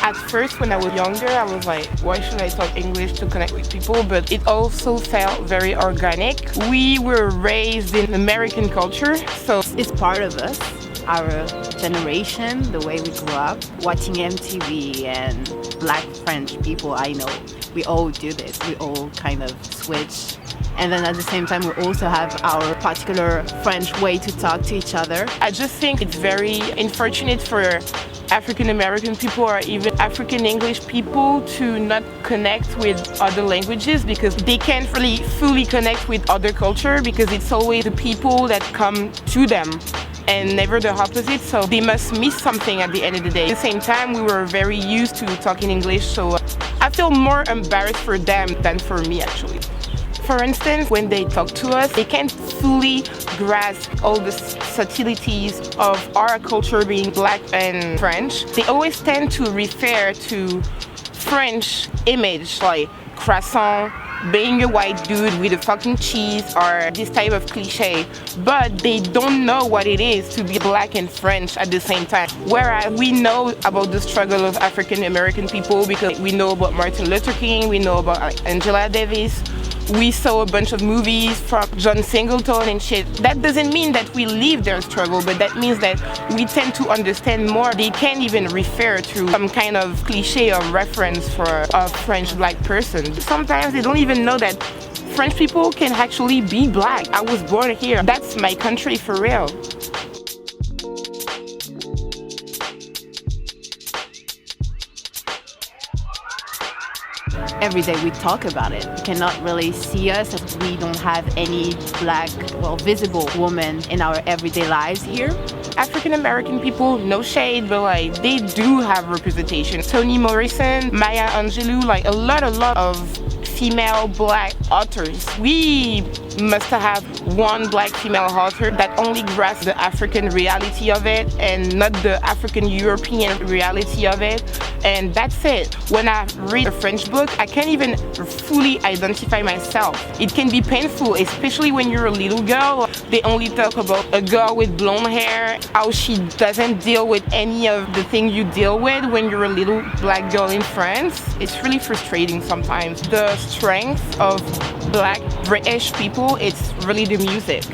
At first, when I was younger, I was like, why should I talk English to connect with people? But it also felt very organic. We were raised in American culture, so It's part of us, our generation, the way we grew up, watching MTV and Black French people I know. We all do this. We all kind of switch. And then at the same time, we also have our particular French way to talk to each other. I just think it's very unfortunate for African American people or even African English people to not connect with other languages because they can't really fully connect with other culture because it's always the people that come to them and never the opposite, so they must miss something at the end of the day. At the same time, we were very used to talking English, so I feel more embarrassed for them than for me actually. For instance, when they talk to us, they can't fully grasp all the subtleties of our culture being Black and French. They always tend to refer to French image like croissant, being a white dude with a fucking cheese or this type of cliche, but they don't know what it is to be Black and French at the same time. Whereas we know about the struggle of African American people because we know about Martin Luther King, we know about Angela Davis, we saw a bunch of movies from John Singleton and shit. That doesn't mean that we live their struggle, but that means that we tend to understand more. They can't even refer to some kind of cliche or reference for a French Black person. Sometimes they don't even know that French people can actually be Black. I was born here. That's my country for real. Every day we talk about it. You cannot really see us as we don't have any Black, visible women in our everyday lives here. African American people, no shade, but like they do have representation. Toni Morrison, Maya Angelou, like a lot of female Black authors. We must have one Black female author that only grasps the African reality of it and not the African European reality of it. And that's it. When I read a French book, I can't even fully identify myself. It can be painful, especially when you're a little girl. They only talk about a girl with blonde hair, how she doesn't deal with any of the things you deal with when you're a little Black girl in France. It's really frustrating sometimes. The strength of Black British people, it's really the music.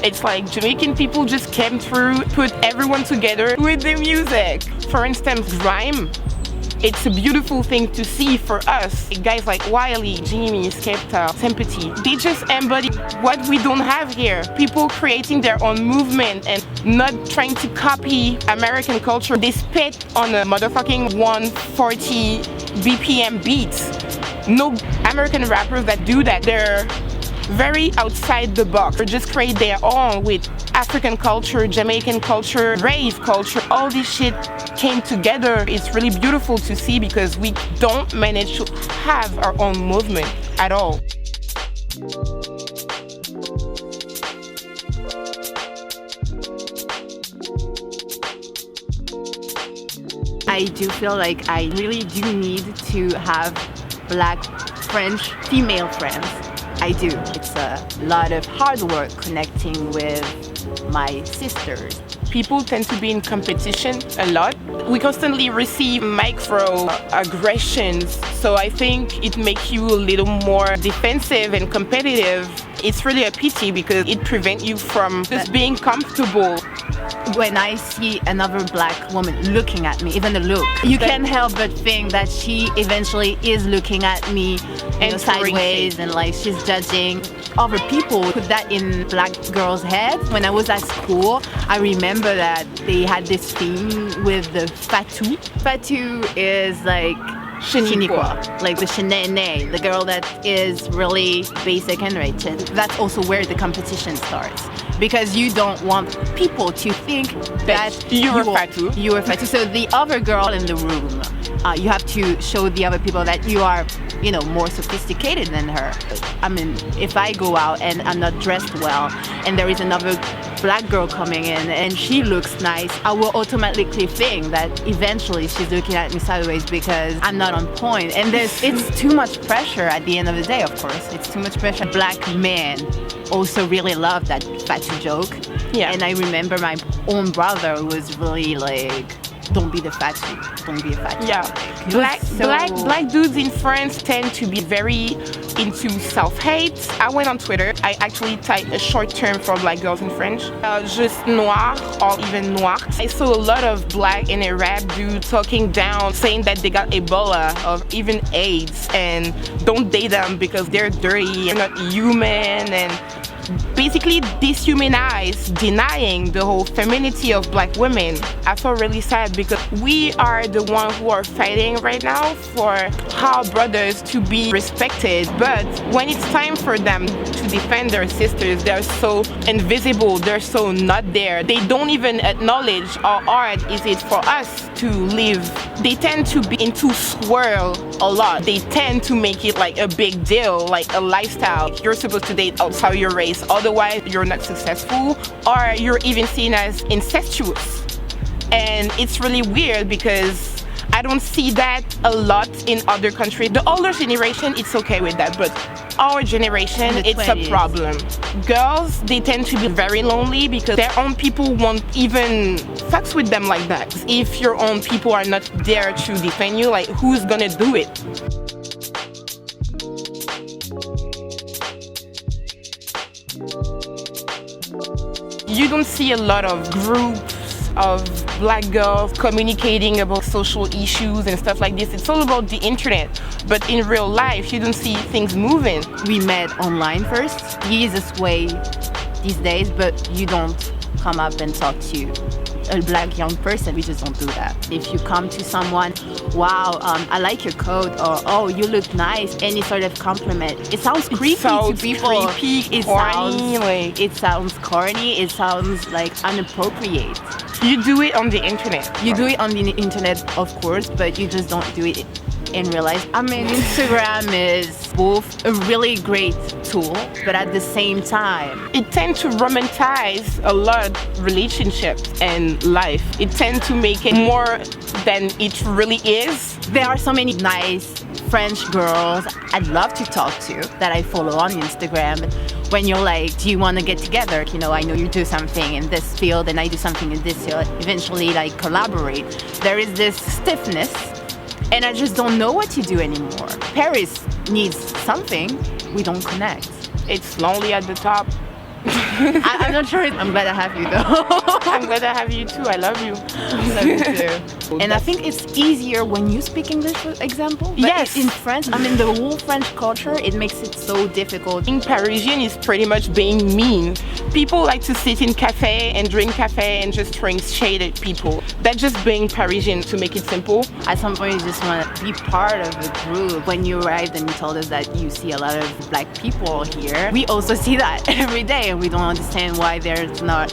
It's like Jamaican people just came through, put everyone together with the music. For instance, grime. It's a beautiful thing to see for us. Guys like Wiley, Jimmy, Skepta, Sympathy, they just embody what we don't have here. People creating their own movement and not trying to copy American culture. They spit on a motherfucking 140 BPM beats. No American rappers that do that. They're very outside the box. They just create their own with African culture, Jamaican culture, rave culture. All this shit came together. It's really beautiful to see because we don't manage to have our own movement at all. I do feel like I really do need to have Black French female friends. I do. It's a lot of hard work connecting with my sisters. People tend to be in competition a lot. We constantly receive microaggressions, so I think it makes you a little more defensive and competitive. It's really a pity because it prevents you from just being comfortable. When I see another Black woman looking at me, even the look, you can't help but think that she eventually is looking at me sideways and like she's judging. Other people put that in Black girls' heads. When I was at school, I remember that they had this theme with the fatou. Fatou is like Shiniqua, like the shenene, the girl that is really basic and wretched. That's also where the competition starts. Because you don't want people to think that you're fatou. You're fatou. So the other girl in the room, you have to show the other people that you are, more sophisticated than her. I mean, if I go out and I'm not dressed well, and there is another black girl coming in and she looks nice, I will automatically think that eventually she's looking at me sideways because I'm not on point. And it's too much pressure at the end of the day, of course. It's too much pressure. Black men also really love that fatty joke. Yeah. And I remember my own brother was really like, don't be the fatty, don't be a fatty. Yeah, black dudes in France tend to be very into self-hate. I went on Twitter, I actually typed a short term for black girls in French, just noir or even noir. I saw a lot of black and Arab dudes talking down, saying that they got Ebola or even AIDS and don't date them because they're dirty, they're not human, and basically dehumanize, denying the whole femininity of black women. I feel really sad because we are the ones who are fighting right now for our brothers to be respected, but when it's time for them to defend their sisters, they're so invisible, they're so not there. They don't even acknowledge how hard is it for us to live. They tend to be into swirl a lot. They tend to make it like a big deal, like a lifestyle. You're supposed to date outside your race, otherwise you're not successful, or you're even seen as incestuous. And it's really weird because I don't see that a lot in other countries. The older generation, it's okay with that, but our generation, it's 20s. A problem. Girls, they tend to be very lonely because their own people won't even fucks with them like that. If your own people are not there to defend you, like who's gonna do it? You don't see a lot of groups of black girls communicating about social issues and stuff like this. It's all about the internet, but in real life you don't see things moving. We met online first. The easiest way these days, but you don't come up and talk to a black young person. We just don't do that. If you come to someone, wow, I like your coat, or oh, you look nice, any sort of compliment, it sounds creepy to people. Creepy, it sounds corny, it sounds like inappropriate. You do it on the internet. You do it on the internet, of course, but you just don't do it in real life. I mean, Instagram is both a really great tool, but at the same time, it tends to romanticize a lot of relationships and life. It tends to make it more than it really is. There are so many nice French girls I'd love to talk to that I follow on Instagram. When you're like, do you want to get together? You know, I know you do something in this field and I do something in this field. Eventually, like, collaborate. There is this stiffness and I just don't know what to do anymore. Paris needs something. We don't connect. It's lonely at the top. I'm not sure. I'm glad I have you though. I'm glad I have you too. I love you. I love you too. And I think it's easier when you speak English, for example. But yes. In French, I mean, the whole French culture, it makes it so difficult. Being Parisian is pretty much being mean. People like to sit in cafe and drink cafe and just throwing shade at people. That's just being Parisian, to make it simple. At some point, you just want to be part of the group. When you arrived and you told us that you see a lot of black people here, we also see that every day. And we don't understand why there's not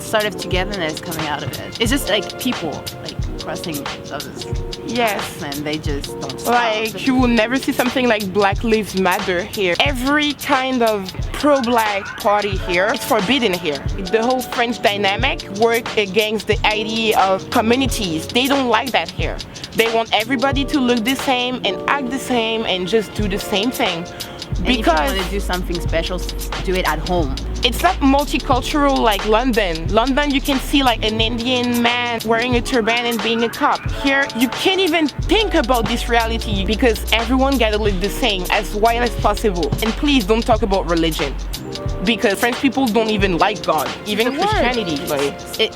sort of togetherness coming out of it. It's just like people like crossing others. Yes. And they just don't stop. Like, you will never see something like Black Lives Matter here. Every kind of pro-black party here, it's forbidden here. The whole French dynamic work against the idea of communities. They don't like that here. They want everybody to look the same and act the same and just do the same thing. Because if you want to do something special, do it at home. It's not multicultural like London. London, you can see like an Indian man wearing a turban and being a cop. Here, you can't even think about this reality because everyone gotta look the same, as white as possible. And please don't talk about religion, because French people don't even like God, even Christianity.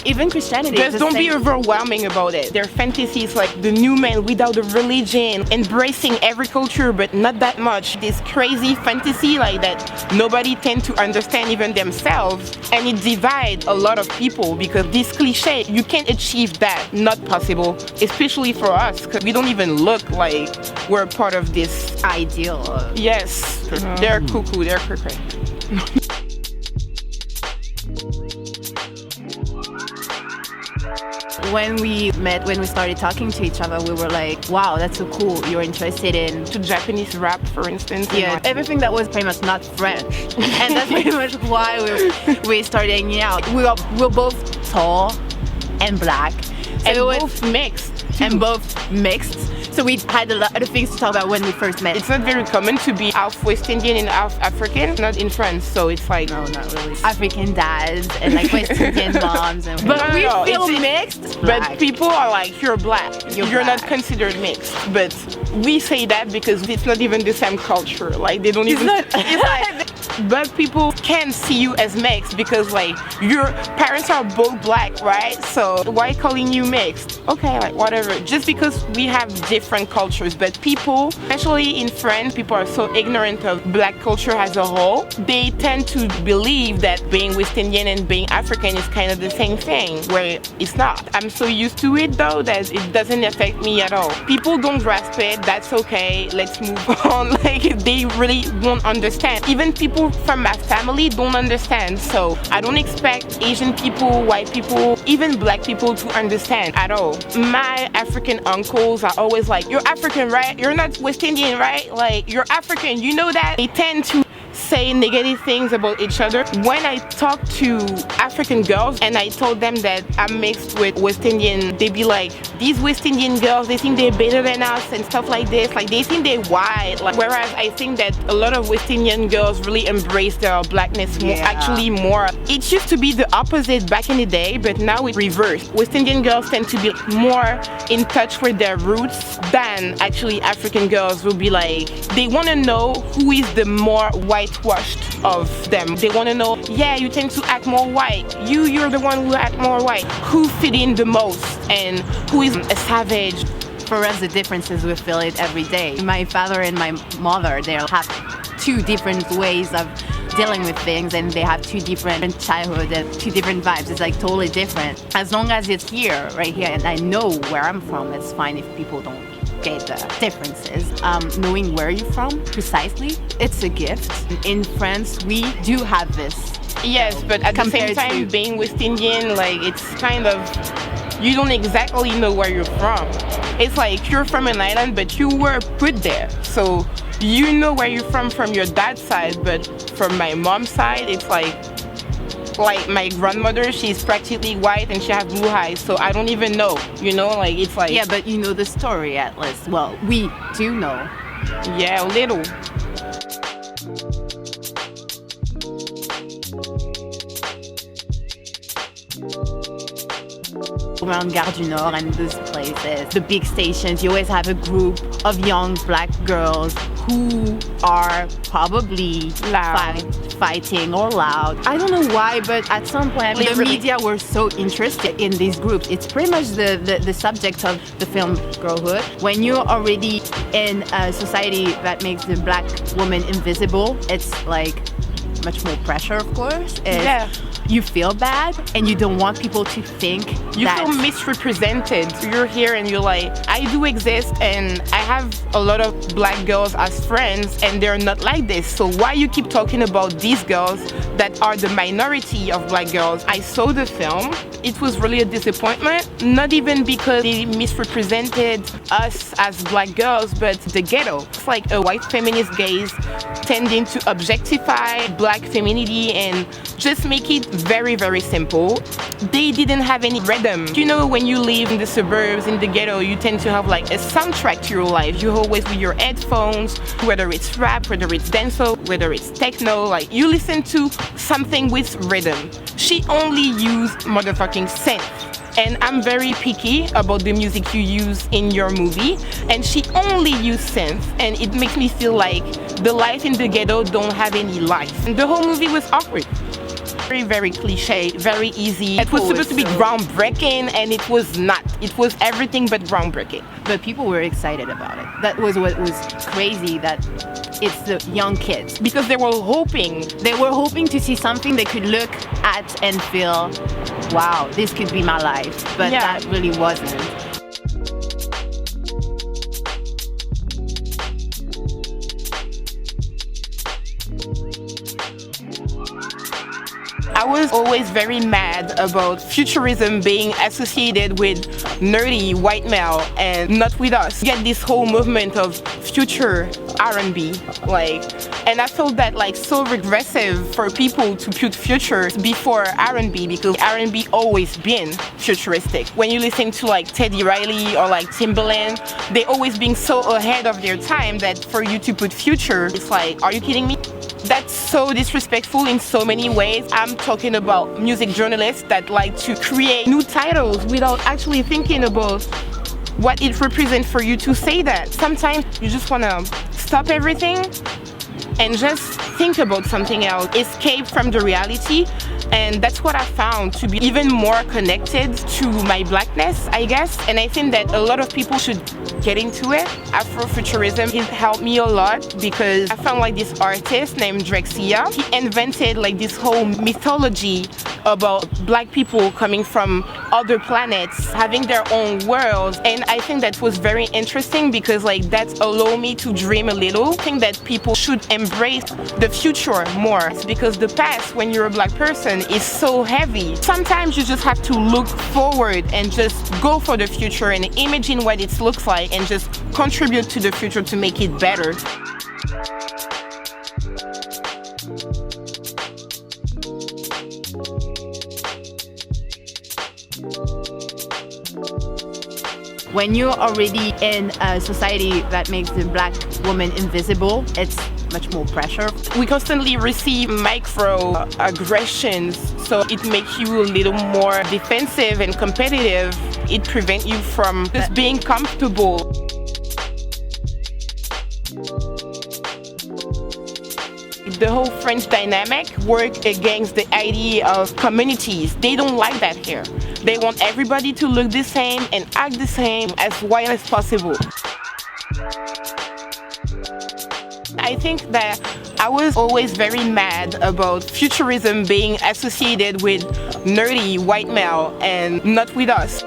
Even Christianity. Just don't be overwhelming about it. Their fantasy is like the new man without a religion, embracing every culture, but not that much. This crazy fantasy like that nobody tend to understand even themselves, and it divides a lot of people because this cliche, you can't achieve that. Not possible, especially for us, because we don't even look like we're part of this ideal. Yes, they're cuckoo, they're cray. when we met, when we started talking to each other, we were like, wow, that's so cool. You're interested in to Japanese rap, for instance. Yeah, everything that was pretty much not French. And that's pretty much why we started hanging out. We're both tall and black. And both mixed. Too. And both mixed. So we had a lot of things to talk about when we first met. It's not very common to be half West Indian and half African, not in France, so it's like... No, not really. African dads and like West Indian moms. And but we feel mixed. But people are like, you're black. You're not considered mixed. But we say that because it's not even the same culture. Like, they don't even... It's like... But people can see you as mixed because like your parents are both black, right? So why calling you mixed? Okay, like whatever. Just because we have different cultures, but people, especially in France, people are so ignorant of black culture as a whole. They tend to believe that being West Indian and being African is kind of the same thing, where it's not. I'm so used to it though that it doesn't affect me at all. People don't grasp it, that's okay, let's move on. Like they really won't understand. Even people from my family don't understand, so I don't expect Asian people, white people, even black people to understand at all. My African uncles are always like, you're African, right? You're not West Indian, right? Like, you're African, you know that? They tend to say negative things about each other. When I talk to African girls and I told them that I'm mixed with West Indian, they be like, these West Indian girls, they think they're better than us and stuff like this. Like, they think they're white. Like, whereas I think that a lot of West Indian girls really embrace their blackness more, actually more. It used to be the opposite back in the day, but now it's reversed. West Indian girls tend to be more in touch with their roots than actually African girls will be like, they want to know who is the more whitewashed of them. They want to know, yeah, you tend to act more white. You're the one who act more white. Who fit in the most and who is a savage? For us, the difference is we feel it every day. My father and my mother, they have two different ways of dealing with things, and they have two different childhood and two different vibes. It's like totally different. As long as it's here, right here, and I know where I'm from, it's fine if people don't get the differences. Knowing where you're from precisely, it's a gift. In France, we do have this. Yes, but at the same time, being West Indian, like, it's kind of, you don't exactly know where you're from. It's like you're from an island, but you were put there. So you know where you're from your dad's side, but from my mom's side, it's like my grandmother, she's practically white and she has blue eyes, so I don't even know, you know, like it's like... Yeah, but you know the story at least. Well, we do know. Yeah, a little. Around Gare du Nord and those places, the big stations, you always have a group of young black girls who are probably loud, fighting or loud. I don't know why, but at some point the media were so interested in these groups. It's pretty much the subject of the film Girlhood. When you're already in a society that makes the black woman invisible, it's like much more pressure, of course. Yeah. You feel bad and you don't want people to think you feel misrepresented. You're here and you're like, I do exist and I have a lot of black girls as friends and they're not like this. So why you keep talking about these girls that are the minority of black girls? I saw the film. It was really a disappointment. Not even because they misrepresented us as black girls, but the ghetto. It's like a white feminist gaze tending to objectify black femininity and just make it very, very simple. They didn't have any rhythm. You know, when you live in the suburbs, in the ghetto, you tend to have like a soundtrack to your life. You're always with your headphones, whether it's rap, whether it's dancehall, whether it's techno, like you listen to something with rhythm. She only used motherfucking synth. And I'm very picky about the music you use in your movie, and she only used synth, and it makes me feel like the life in the ghetto don't have any life. And the whole movie was awkward. Very, very cliche, very easy. It was supposed to be groundbreaking, and it was not. It was everything but groundbreaking. But people were excited about it. That was what was crazy, that it's the young kids. Because they were hoping. They were hoping to see something they could look at and feel, wow, this could be my life. But that really wasn't. I was always very mad about futurism being associated with nerdy white male and not with us. You get this whole movement of future R&B, and I felt that so regressive for people to put future before R&B, because R&B always been futuristic. When you listen to Teddy Riley or Timbaland, they always being so ahead of their time that for you to put future, it's are you kidding me? That's so disrespectful in so many ways. I'm talking about music journalists that like to create new titles without actually thinking about what it represents for you to say that. Sometimes you just want to stop everything and just think about something else, escape from the reality. And that's what I found to be even more connected to my blackness, I guess. And I think that a lot of people should get into it. Afrofuturism has helped me a lot because I found this artist named Drexia. He invented this whole mythology about black people coming from other planets, having their own worlds. And I think that was very interesting because that allowed me to dream a little. I think that people should embrace the future more, because the past, when you're a black person, is so heavy. Sometimes you just have to look forward and just go for the future and imagine what it looks like and just contribute to the future to make it better. When you're already in a society that makes the black woman invisible, it's much more pressure. We constantly receive microaggressions, so it makes you a little more defensive and competitive. It prevents you from just being comfortable. The whole French dynamic work against the idea of communities. They don't like that here. They want everybody to look the same and act the same as wild as possible. I think that I was always very mad about futurism being associated with nerdy white male and not with us.